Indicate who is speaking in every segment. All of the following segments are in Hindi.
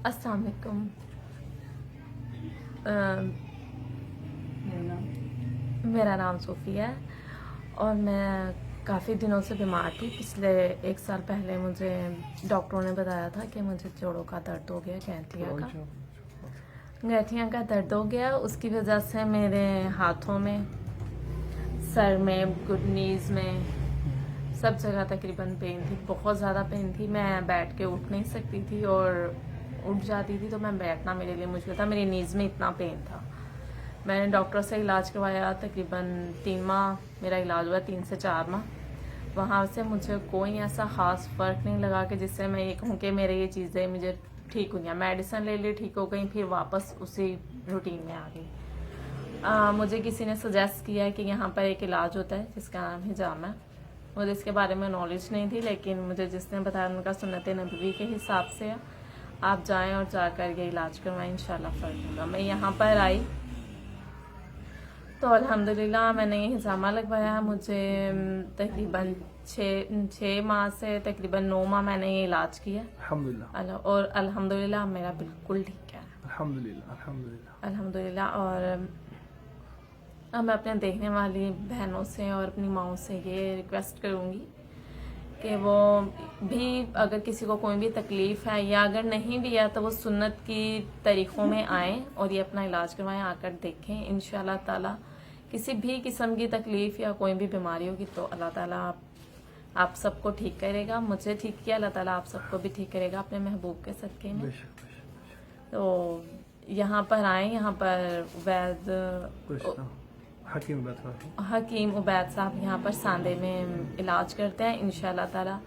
Speaker 1: अस्सलाम वालेकुम। मेरा नाम सोफिया है और मैं काफ़ी दिनों से बीमार थी। पिछले 1 साल पहले मुझे डॉक्टरों ने बताया था कि मुझे जोड़ों का दर्द हो गया, गठिया का दर्द हो गया। उसकी वजह से मेरे हाथों में, सर में, घुटनीज़ में, सब जगह तकरीबन पेन थी, बहुत ज़्यादा पेन थी। मैं बैठ के उठ नहीं सकती थी और उठ जाती थी तो मैं बैठना मेरे लिए मुश्किल था। मेरी नीज़ में इतना पेन था। मैंने डॉक्टर से इलाज करवाया, तकरीबन 3 माह मेरा इलाज हुआ, 3 से 4 माह। वहाँ से मुझे कोई ऐसा ख़ास फ़र्क नहीं लगा कि जिससे मैं ये कहूँ कि मेरे ये चीज़ें मुझे ठीक हुई हैं। मेडिसिन ले ली, ठीक हो गई, फिर वापस उसी रूटीन में आ गई। मुझे किसी ने सजेस्ट किया है कि यहाँ पर एक इलाज होता है जिसका नाम हिजामा है। मुझे इसके बारे में नॉलेज नहीं थी, लेकिन मुझे जिसने बताया उनका सुन्नत नबवी के हिसाब से है। आप जाएं और जाकर ये इलाज करवाएं, इंशाल्लाह फ़र्क होगा। मैं यहाँ पर आई तो अल्हम्दुलिल्लाह मैंने ये हिजामा लगवाया। मुझे तकरीबन 6 माह से तकरीबन 9 माह मैंने ये इलाज किया
Speaker 2: अल्हम्दुलिल्लाह।
Speaker 1: और अल्हम्दुलिल्लाह मेरा बिल्कुल ठीक है,
Speaker 2: अल्हम्दुलिल्लाह।
Speaker 1: अल्हम्दुलिल्लाह। और अब मैं अपने देखने वाली बहनों से और अपनी माओं से ये रिक्वेस्ट करूँगी कि वो भी, अगर किसी को कोई भी तकलीफ़ है या अगर नहीं भी है तो वो सुन्नत की तरीक़ों में आएँ और ये अपना इलाज करवाएं, आकर देखें। इंशाल्लाह ताला किसी भी किस्म की तकलीफ़ या कोई भी बीमारी होगी तो अल्लाह ताला आप सबको ठीक करेगा। मुझे ठीक किया, अल्लाह ताला आप सबको भी ठीक करेगा अपने महबूब के सदक़े में। तो यहाँ पर आए, यहाँ पर हकीम उबैद साहब यहाँ पर सांदे में इलाज करते हैं। इंशाल्लाह ताला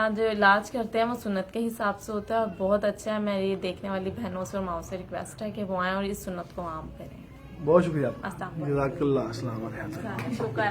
Speaker 1: जो इलाज करते हैं वो सुन्नत के हिसाब से होता है और बहुत अच्छा है। मेरी देखने वाली बहनों से और माओं से रिक्वेस्ट है कि वो आएँ और इस सुन्नत को आम करें।
Speaker 2: बहुत शुक्रिया।
Speaker 1: अस्सलाम
Speaker 2: जज़ाकल्लाह। अस्सलाम वालेकुम।
Speaker 1: शुक्र।